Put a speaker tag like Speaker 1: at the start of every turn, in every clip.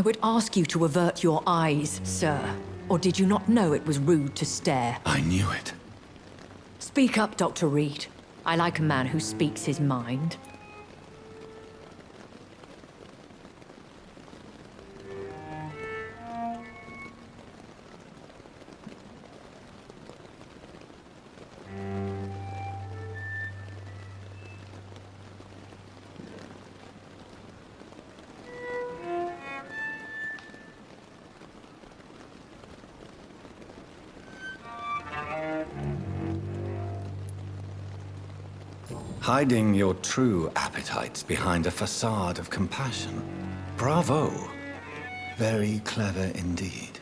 Speaker 1: I would ask you to avert your eyes, sir. Or did you not know it was rude to stare?
Speaker 2: I knew it.
Speaker 1: Speak up, Dr. Reed. I like a man who speaks his mind.
Speaker 2: Hiding your true appetites behind a facade of compassion. Bravo. Very clever indeed.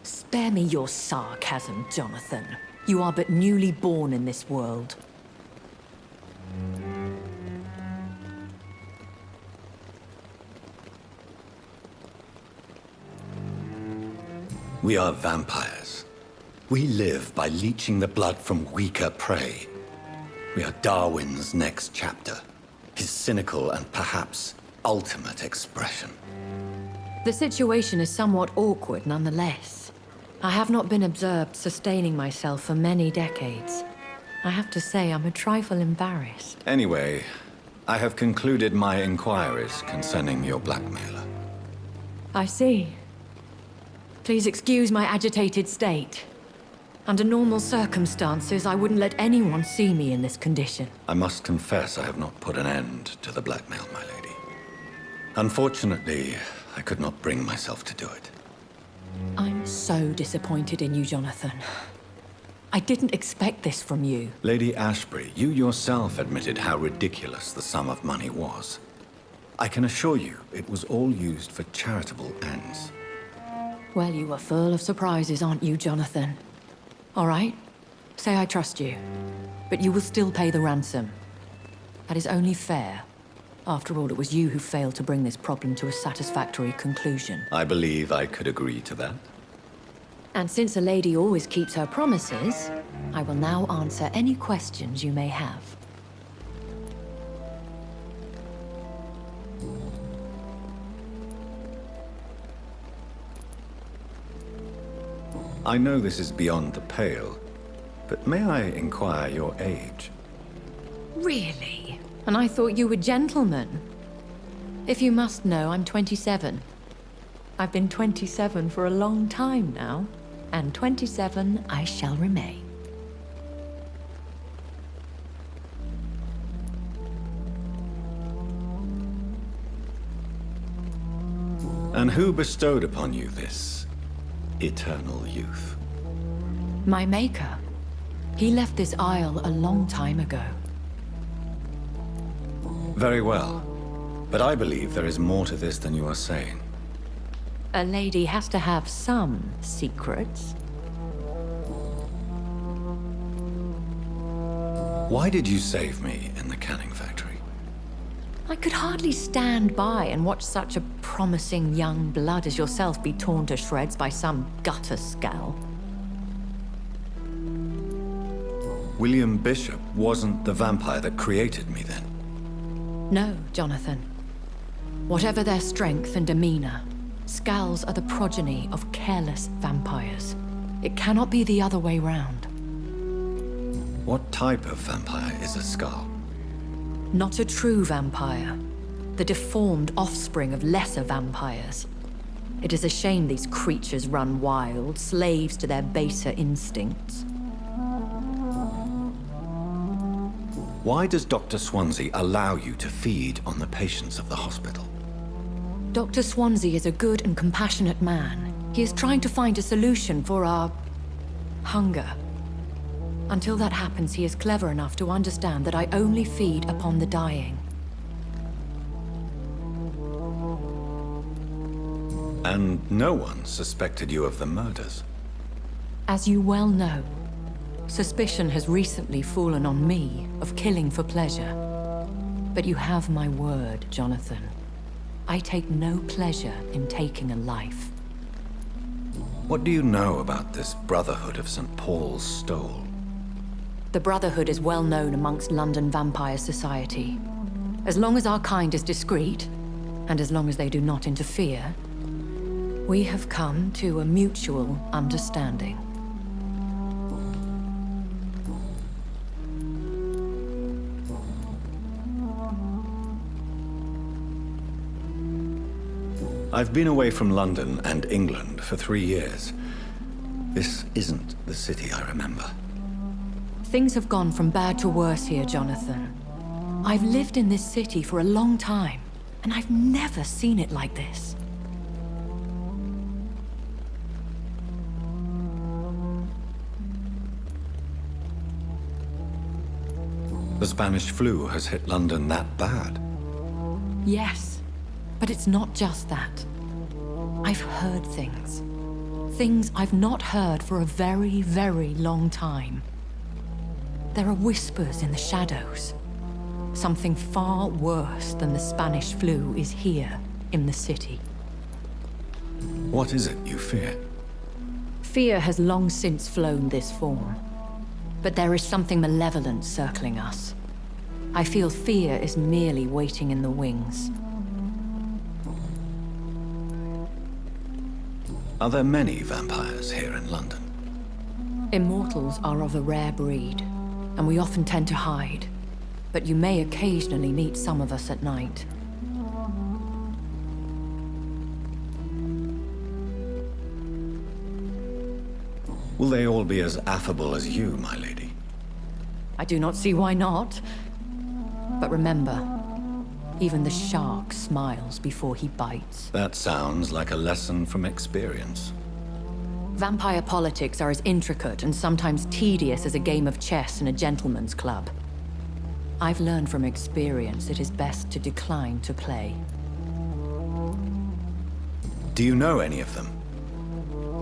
Speaker 1: Spare me your sarcasm, Jonathan. You are but newly born in this world.
Speaker 2: We are vampires. We live by leeching the blood from weaker prey. We are Darwin's next chapter. His cynical and perhaps ultimate expression.
Speaker 1: The situation is somewhat awkward nonetheless. I have not been observed sustaining myself for many decades. I have to say I'm a trifle embarrassed.
Speaker 2: Anyway, I have concluded my inquiries concerning your blackmailer.
Speaker 1: I see. Please excuse my agitated state. Under normal circumstances, I wouldn't let anyone see me in this condition.
Speaker 2: I must confess I have not put an end to the blackmail, my lady. Unfortunately, I could not bring myself to do it.
Speaker 1: I'm so disappointed in you, Jonathan. I didn't expect this from you.
Speaker 2: Lady Ashbury, you yourself admitted how ridiculous the sum of money was. I can assure you it was all used for charitable ends.
Speaker 1: Well, you are full of surprises, aren't you, Jonathan? All right, say I trust you, but you will still pay the ransom. That is only fair. After all, it was you who failed to bring this problem to a satisfactory conclusion.
Speaker 2: I believe I could agree to that.
Speaker 1: And since a lady always keeps her promises, I will now answer any questions you may have.
Speaker 2: I know this is beyond the pale, but may I inquire your age?
Speaker 1: Really? And I thought you were gentlemen. If you must know, I'm 27. I've been 27 for a long time now, and 27 I shall remain.
Speaker 2: And who bestowed upon you this eternal youth?
Speaker 1: My maker. He left this isle a long time ago.
Speaker 2: Very well. But I believe there is more to this than you are saying.
Speaker 1: A lady has to have some secrets.
Speaker 2: Why did you save me in the canning factory?
Speaker 1: I could hardly stand by and watch such a promising young blood as yourself be torn to shreds by some gutter scowl.
Speaker 2: William Bishop wasn't the vampire that created me then.
Speaker 1: No, Jonathan. Whatever their strength and demeanor, Scowls are the progeny of careless vampires. It cannot be the other way round.
Speaker 2: What type of vampire is a Skull?
Speaker 1: Not a true vampire. The deformed offspring of lesser vampires. It is a shame these creatures run wild, slaves to their baser instincts.
Speaker 2: Why does Dr. Swansea allow you to feed on the patients of the hospital?
Speaker 1: Dr. Swansea is a good and compassionate man. He is trying to find a solution for our hunger. Until that happens, he is clever enough to understand that I only feed upon the dying.
Speaker 2: And no one suspected you of the murders?
Speaker 1: As you well know, suspicion has recently fallen on me of killing for pleasure. But you have my word, Jonathan. I take no pleasure in taking a life.
Speaker 2: What do you know about this Brotherhood of St. Paul's Stole?
Speaker 1: The Brotherhood is well known amongst London Vampire Society. As long as our kind is discreet, and as long as they do not interfere, We have come to a mutual understanding.
Speaker 2: I've been away from London and England for 3 years. This isn't the city I remember.
Speaker 1: Things have gone from bad to worse here, Jonathan. I've lived in this city for a long time, and I've never seen it like this.
Speaker 2: The Spanish flu has hit London that bad.
Speaker 1: Yes, but it's not just that. I've heard things. Things I've not heard for a very, very long time. There are whispers in the shadows. Something far worse than the Spanish flu is here in the city.
Speaker 2: What is it you fear?
Speaker 1: Fear has long since flown this form. But there is something malevolent circling us. I feel fear is merely waiting in the wings.
Speaker 2: Are there many vampires here in London?
Speaker 1: Immortals are of a rare breed, and we often tend to hide. But you may occasionally meet some of us at night.
Speaker 2: Will they all be as affable as you, my lady?
Speaker 1: I do not see why not. But remember, even the shark smiles before he bites.
Speaker 2: That sounds like a lesson from experience.
Speaker 1: Vampire politics are as intricate and sometimes tedious as a game of chess in a gentleman's club. I've learned from experience it is best to decline to play.
Speaker 2: Do you know any of them?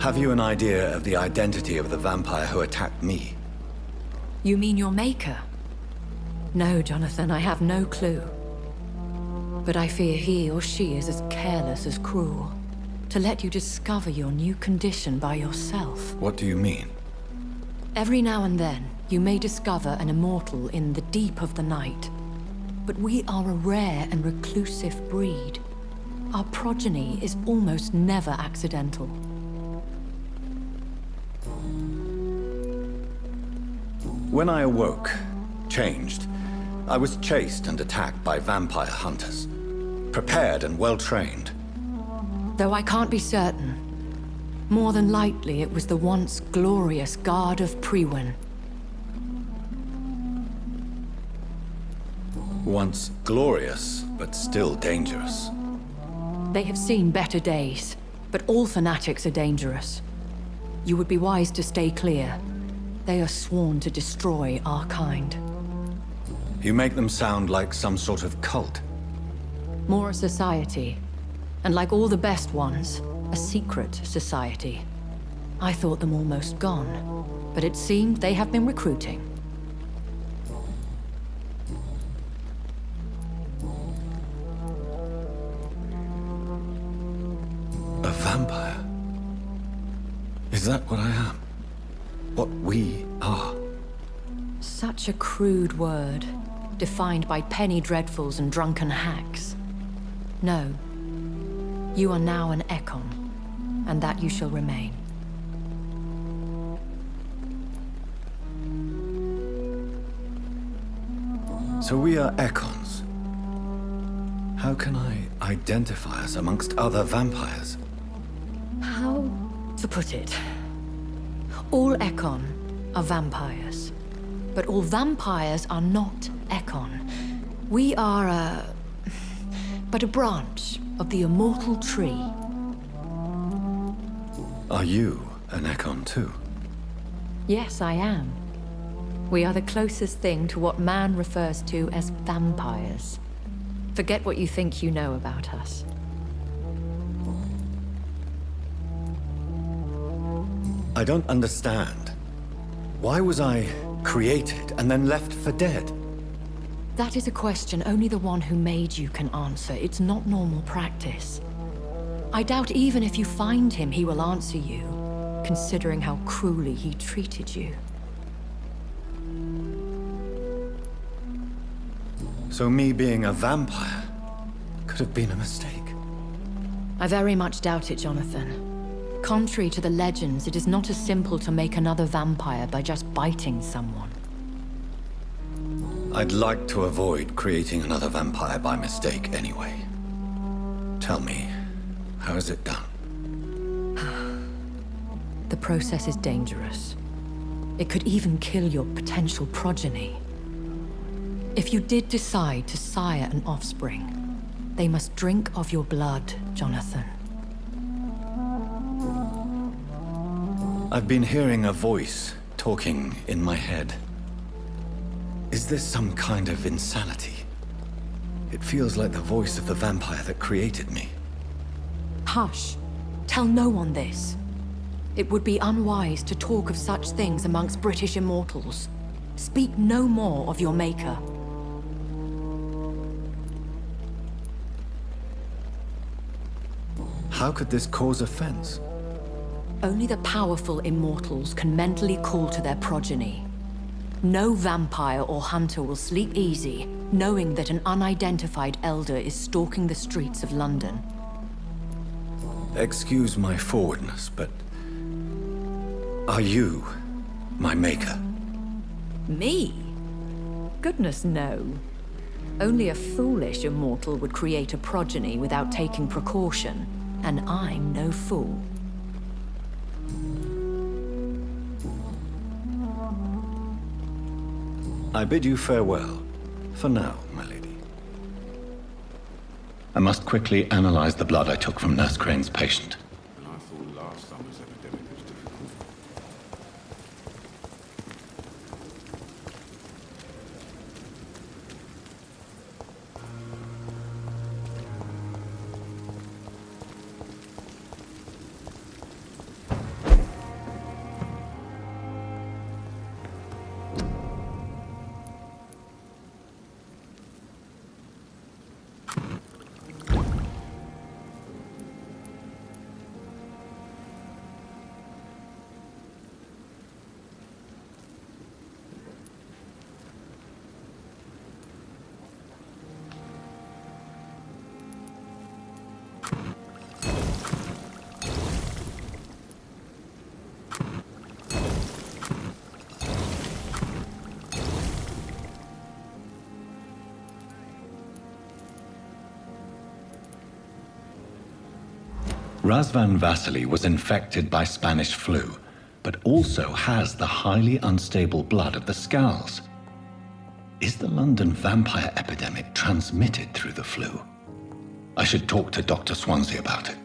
Speaker 2: Have you an idea of the identity of the vampire who attacked me?
Speaker 1: You mean your maker? No, Jonathan, I have no clue. But I fear he or she is as careless as cruel. To let you discover your new condition by yourself.
Speaker 2: What do you mean?
Speaker 1: Every now and then, you may discover an immortal in the deep of the night. But we are a rare and reclusive breed. Our progeny is almost never accidental.
Speaker 2: When I awoke, changed, I was chased and attacked by vampire hunters. Prepared and well-trained.
Speaker 1: Though I can't be certain. More than likely, it was the once glorious Guard of Priwen.
Speaker 2: Once glorious, but still dangerous.
Speaker 1: They have seen better days, but all fanatics are dangerous. You would be wise to stay clear. They are sworn to destroy our kind.
Speaker 2: You make them sound like some sort of cult.
Speaker 1: More a society. And like all the best ones, a secret society. I thought them almost gone, but it seemed they have been recruiting.
Speaker 2: A vampire? Is that what I am? What we are?
Speaker 1: Such a crude word, defined by penny dreadfuls and drunken hacks. No. You are now an Ekon, and that you shall remain.
Speaker 2: So we are Ekons. How can I identify us amongst other vampires?
Speaker 1: How to put it? All Ekon are vampires. But all vampires are not Ekon. We are but a branch of the immortal tree.
Speaker 2: Are you an Ekon too?
Speaker 1: Yes, I am. We are the closest thing to what man refers to as vampires. Forget what you think you know about us.
Speaker 2: I don't understand. Why was I created and then left for dead?
Speaker 1: That is a question only the one who made you can answer. It's not normal practice. I doubt even if you find him, he will answer you, considering how cruelly he treated you. So
Speaker 2: me being a vampire could have been a mistake.
Speaker 1: I very much doubt it, Jonathan. Contrary to the legends, it is not as simple to make another vampire by just biting someone.
Speaker 2: I'd like to avoid creating another vampire by mistake anyway. Tell me, how is it done?
Speaker 1: The process is dangerous. It could even kill your potential progeny. If you did decide to sire an offspring, they must drink of your blood, Jonathan.
Speaker 2: I've been hearing a voice talking in my head. Is this some kind of insanity? It feels like the voice of the vampire that created me.
Speaker 1: Hush. Tell no one this. It would be unwise to talk of such things amongst British immortals. Speak no more of your maker.
Speaker 2: How could this cause offense?
Speaker 1: Only the powerful immortals can mentally call to their progeny. No vampire or hunter will sleep easy, knowing that an unidentified elder is stalking the streets of London.
Speaker 2: Excuse my forwardness, but... are you my maker?
Speaker 1: Me? Goodness, no. Only a foolish immortal would create a progeny without taking precaution, and I'm no fool.
Speaker 2: I bid you farewell, for now, my lady. I must quickly analyze the blood I took from Nurse Crane's patient.
Speaker 3: And I thought last summer's epidemic was difficult.
Speaker 2: Razvan Vasily was infected by Spanish flu, but also has the highly unstable blood of the Scowls. Is the London vampire epidemic transmitted through the flu? I should talk to Dr. Swansea about it.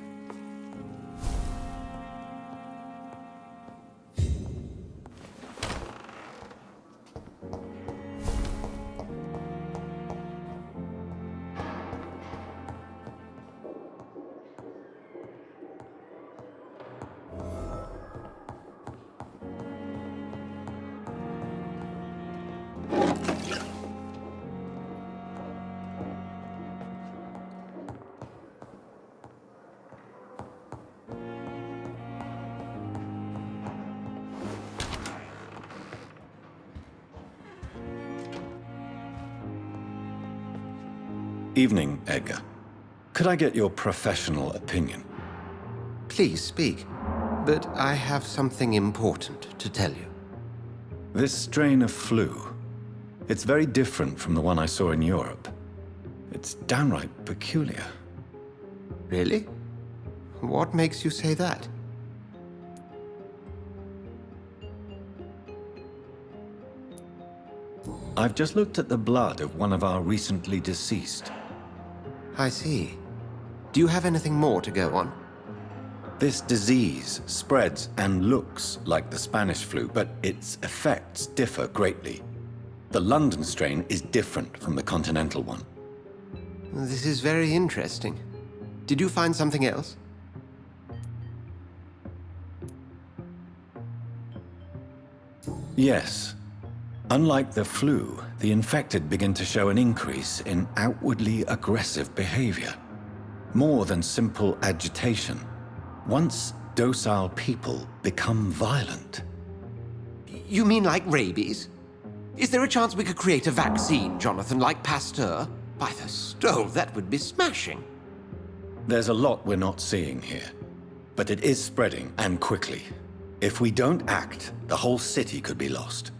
Speaker 2: Evening, Edgar. Could I get your professional opinion?
Speaker 4: Please speak, but I have something important to tell you.
Speaker 2: This strain of flu, it's very different from the one I saw in Europe. It's downright peculiar.
Speaker 4: Really? What makes you say that?
Speaker 2: I've just looked at the blood of one of our recently deceased.
Speaker 4: I see. Do you have anything more to go on?
Speaker 2: This disease spreads and looks like the Spanish flu, but its effects differ greatly. The London strain is different from the continental one.
Speaker 4: This is very interesting. Did you find something else?
Speaker 2: Yes. Unlike the flu, the infected begin to show an increase in outwardly aggressive behavior. More than simple agitation. Once docile people become violent.
Speaker 4: You mean like rabies? Is there a chance we could create a vaccine, Jonathan, like Pasteur? By the stove, that would be smashing.
Speaker 2: There's a lot we're not seeing here, but it is spreading, and quickly. If we don't act, the whole city could be lost.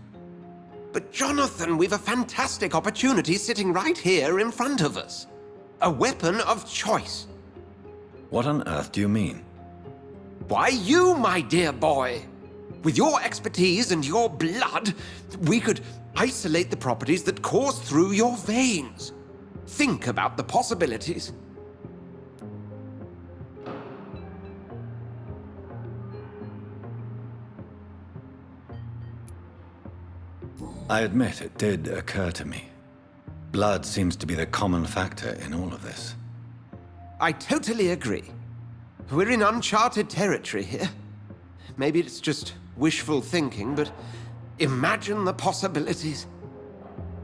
Speaker 4: But Jonathan, we've a fantastic opportunity sitting right here in front of us. A weapon of choice.
Speaker 2: What on earth do you mean?
Speaker 4: Why, you, my dear boy. With your expertise and your blood, we could isolate the properties that course through your veins. Think about the possibilities.
Speaker 2: I admit it did occur to me. Blood seems to be the common factor in all of this.
Speaker 4: I totally agree. We're in uncharted territory here. Maybe it's just wishful thinking, but imagine the possibilities.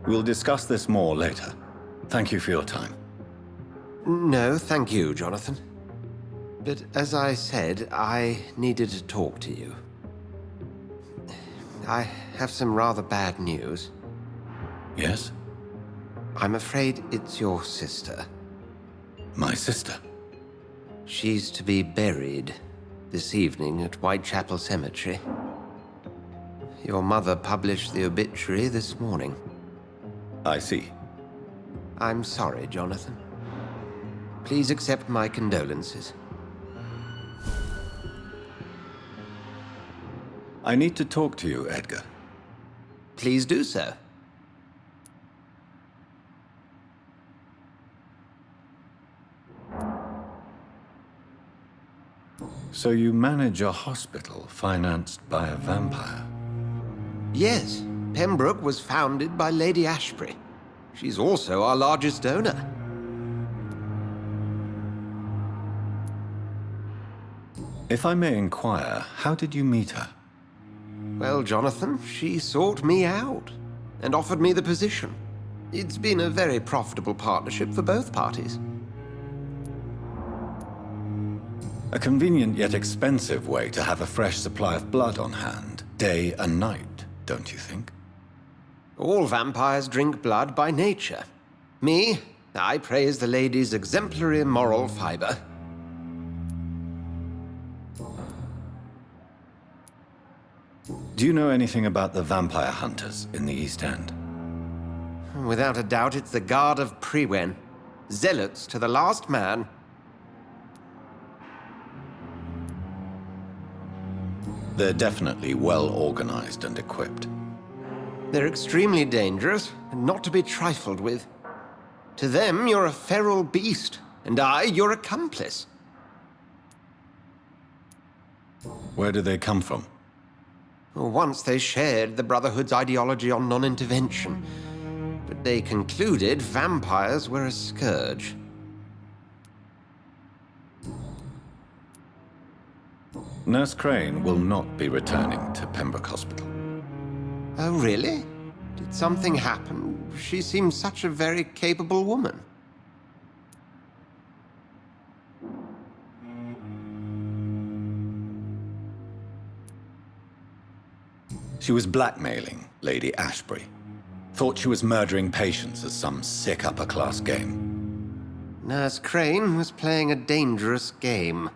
Speaker 2: We'll discuss this more later. Thank you for your time.
Speaker 4: No, thank you, Jonathan. But as I said, I needed to talk to you. I have some rather bad news.
Speaker 2: Yes?
Speaker 4: I'm afraid it's your sister.
Speaker 2: My sister?
Speaker 4: She's to be buried this evening at Whitechapel Cemetery. Your mother published the obituary this morning.
Speaker 2: I see.
Speaker 4: I'm sorry, Jonathan. Please accept my condolences.
Speaker 2: I need to talk to you, Edgar.
Speaker 4: Please do so.
Speaker 2: So you manage a hospital financed by a vampire?
Speaker 4: Yes, Pembroke was founded by Lady Ashbury. She's also our largest donor.
Speaker 2: If I may inquire, how did you meet her?
Speaker 4: Well, Jonathan, she sought me out and offered me the position. It's been a very profitable partnership for both parties.
Speaker 2: A convenient yet expensive way to have a fresh supply of blood on hand, day and night, don't you think?
Speaker 4: All vampires drink blood by nature. Me, I praise the lady's exemplary moral fiber.
Speaker 2: Do you know anything about the vampire hunters in the East End?
Speaker 4: Without a doubt, it's the Guard of Priwen. Zealots to the last man.
Speaker 2: They're definitely well organized and equipped.
Speaker 4: They're extremely dangerous and not to be trifled with. To them, you're a feral beast, and I, your accomplice.
Speaker 2: Where do they come from?
Speaker 4: Once they shared the Brotherhood's ideology on non-intervention, but they concluded vampires were a scourge.
Speaker 2: Nurse Crane will not be returning to Pembroke Hospital.
Speaker 4: Oh, really? Did something happen? She seems such a very capable woman.
Speaker 2: She was blackmailing Lady Ashbury. Thought she was murdering patients as some sick upper-class game.
Speaker 4: Nurse Crane was playing a dangerous game.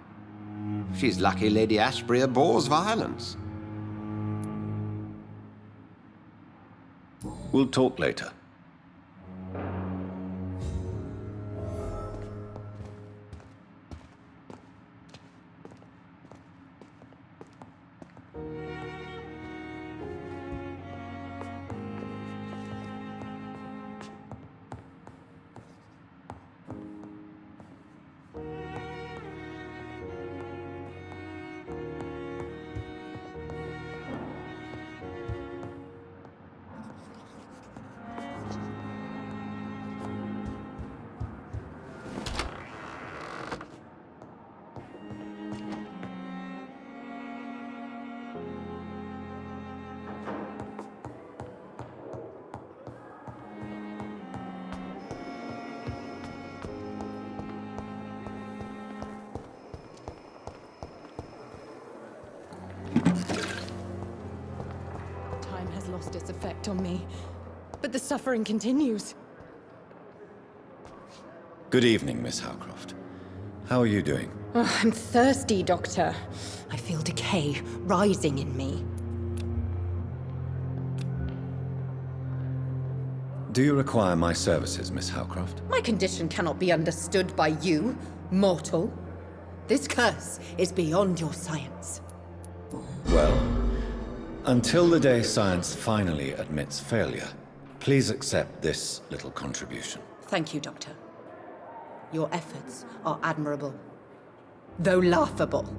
Speaker 4: She's lucky Lady Ashbury abhors violence.
Speaker 2: We'll talk later.
Speaker 5: Lost its effect on me, but the suffering continues.
Speaker 2: Good evening, Miss Howcroft. How are you doing?
Speaker 5: Oh, I'm thirsty, Doctor. I feel decay rising in me.
Speaker 2: Do you require my services, Miss Howcroft?
Speaker 5: My condition cannot be understood by you, mortal. This curse is beyond your science.
Speaker 2: Well, until the day science finally admits failure, please accept this little contribution.
Speaker 5: Thank you, Doctor. Your efforts are admirable, though laughable.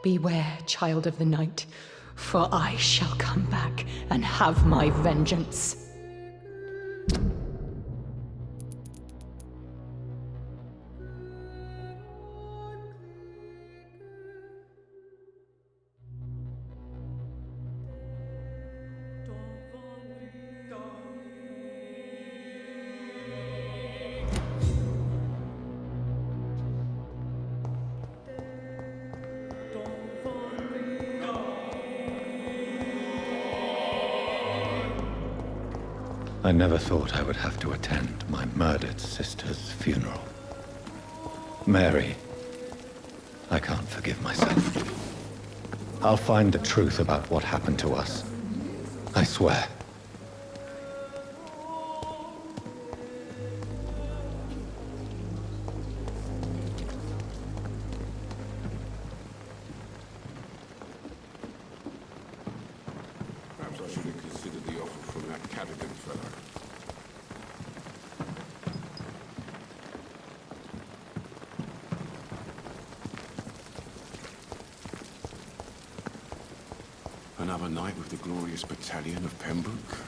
Speaker 5: Beware, child of the night, for I shall come back and have my vengeance.
Speaker 2: I never thought I would have to attend my murdered sister's funeral. Mary, I can't forgive myself. I'll find the truth about what happened to us. I swear.
Speaker 3: Perhaps I should have considered the offer from that Cadigan fellow. Another night with the glorious battalion of Pembroke?